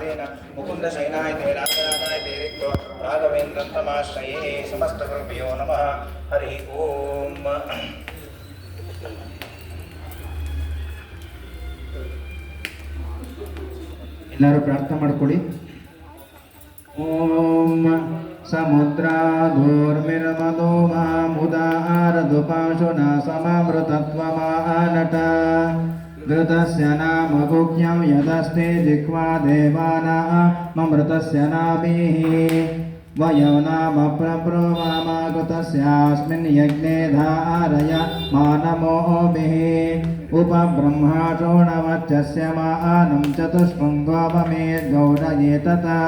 प्रसादेन मुकुन्दशयनाय ते राजराजाय ते रिक्तो राघवेन्द्रं तमाश्रये समस्तगुरुभ्यो नमः हरि ओम ಎಲ್ಲರೂ ಪ್ರಾರ್ಥನೆ ಮಾಡ್ಕೊಳ್ಳಿ. ಓಂ समुद्राधूर्मिर्मदो मामुदारदुपाशुना समामृतत्वमानट घृतस्य नाम गुह्यं यदस्ते जिह्वा देवानाममृतस्य नाभिः वयो नाम प्रप्रोवामाकृतस्यास्मिन् यज्ञे धारय मानमोभिः उपब्रह्माचोणवच्चस्य मानं चतुष्पङ्गोपमेद्गौरये तथा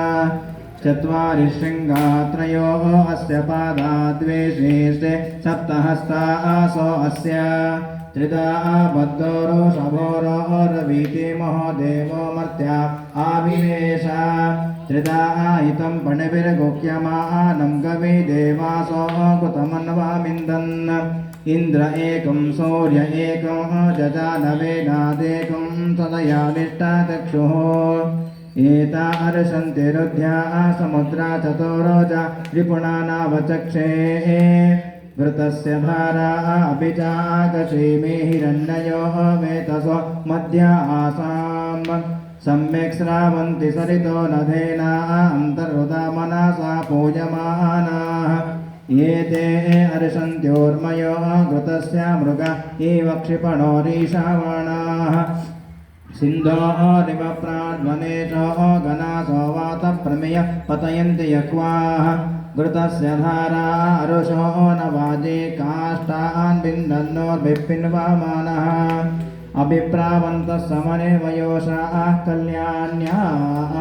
चत्वारि शृङ्गात्रयो अस्य पादा द्वे शेषे सप्तहस्तासो अस्य त्रिदा बद्धोरोषभोरोरवीति महोदेवो मर्त्या आविवेश त्रिदा हितं पणिभिर्गुह्यमानं गवि देवासो कृतमन्वामिन्दन् इन्द्र एकं सूर्य एकं जजानवेनादेकं तदयानिष्टाचक्षुः एता अर्षन्ति रुद्ध्या समुद्रा चतुरोजा रिपुणानावचक्षे वृतस्य धारा अपि चाकशीमे हिरण्ययो वेतसो मध्या आसाम् सम्यक् स्रावन्ति सरितो नधेना अन्तर्हृदा मनसा पूजमानाः ये ते अर्षन्त्योर्मयो घृतस्य मृगा एव क्षिपणोरीशावाणाः सिन्धोरिव प्राड्वनेशो गणासो वातप्रमेय पतयन्ति यक्वाः घृतस्य धारा अरुषो न वाजे काष्ठान् बिन्दन्नोर्भिप्पिन्वामानः अभिप्रावन्तः समने वयोषाः कल्याण्याः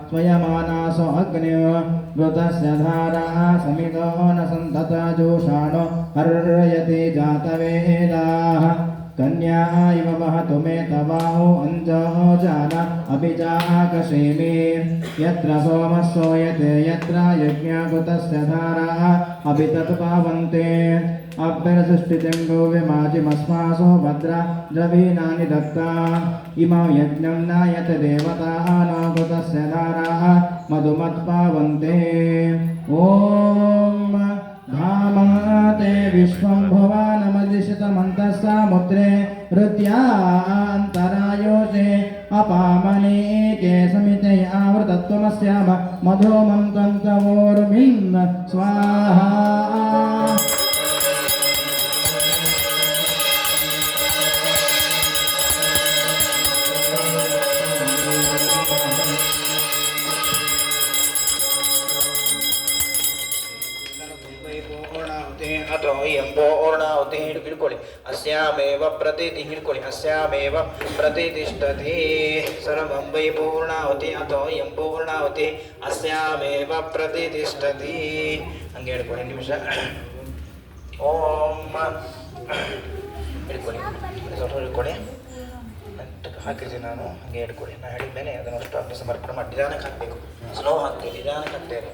स्वयमानासो अग्न्यो घृतस्य धारा समितो न सन्ततजूषाणो हर्यते जातवेदाः कन्या इव वहतु मे तवाहो अंजो जान अभिजाकशेमे यत्र सोमः सोयते यत्र यज्ञकृतस्य धाराः अभितत्पावन्ते अभ्यर्सृष्टितं गोविमाजिमस्मासो भद्रा द्रवीणानि दत्ता इमं यज्ञं नायत देवतानो कृतस्य धाराः मधुमत्पावन्ते ॐ धामते विश्वं भुवनमदिशितमन्तः समुद्रे हृद्यान्तरायोषे अपामने के समिते आवृतत्वमस्याम मधुमं तन्तवोर्मिन् स्वाहा अतो यंपूर्णाहुति हिड्ಕೊಳ್ಳಿ अस्यामेव प्रतिति हिड्ಕೊಳ್ಳಿ अस्यामेव प्रतितिष्ठति सर्वं वै पूर्णाहुति अतो यंपूर्णाहुति अस्यामेव प्रतितिष्ठति ಹಂಗೆ ಹಿಡ್ಕೊಳ್ಳಿ ನಿಮಿಷ ಓಂ ಹಿಡ್ಕೊಳ್ಳಿ ಸ್ವಲ್ಪ ಹಿಡ್ಕೊಳ್ಳಿ ಹಾಕಿದ್ದೀನಿ ನಾನು ಹಂಗೆ ಹಿಡ್ಕೊಳ್ಳಿ ನಾನು ಹೇಳಿದ ಮೇಲೆ ಅದನ್ನು ಅಷ್ಟು ಅಗ್ನಿ ಸಮರ್ಪಣೆ ಮಾಡಿ ನಿಧಾನಕ್ಕೆ ಹಾಕಬೇಕು ಸ್ಲೋ ಹಾಕ್ತೀವಿ ನಿಧಾನಕ್ಕೆ ಹಾಕ್ತೇವೆ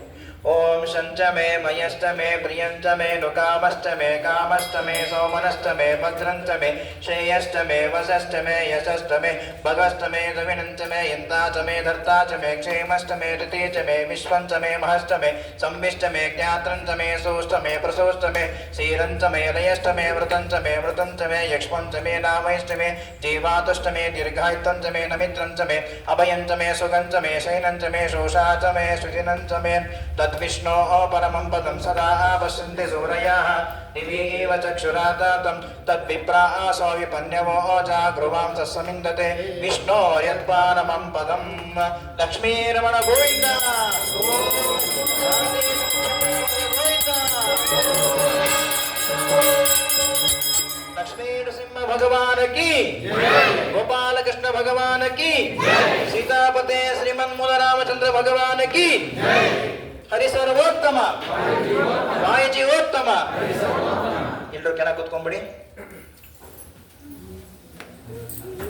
ओम शंच मे मयश्च मे प्रियंच मे नुकामश्च मे कामश्च मे सोमनश्च मे भद्रंच मे श्रेयश्च मे वशश्च मे यशश्च मे भगश्च मे दविनंच मे यन्ता च मे धर्ता च मे क्षेमश्च मे ऋते च मे विश्वंच मे महश्च मे संविश्च मे ज्ञात्रंच मे सोष्ट मे प्रसोष्ट मे शीरंच मे लयश्च मे वृतंच मे वृतंच मे यक्ष्मंच मे नामयश्च मे जीवातुश्च मे दीर्घायुत्वंच मे नमित्रंच मे अभयंच मे सुगंच मे शयनंच मे शोषा च मे सुजिनंच मे तद्विष्णोः परमं पदं सदा पश्यन्ति सूरयाः दिवि एव चक्षुरातातं तद्विप्रासो विपन्यवो जागृवां सस्समिन्दते विष्णोर्यत्परमं पदं लक्ष्मीरमण गोविन्द लक्ष्मी नृसिंह भगवान की गोपाल कृष्ण भगवान की सीतापते श्रीमन्मूल रामचंद्र भगवान की हरि सर्वोत्तम वायु जीवोत्तम ಎಲ್ಲರೂ ಕೆಳಗೆ ಕೂತ್ಕೊಂಡ್ಬಿಡಿ.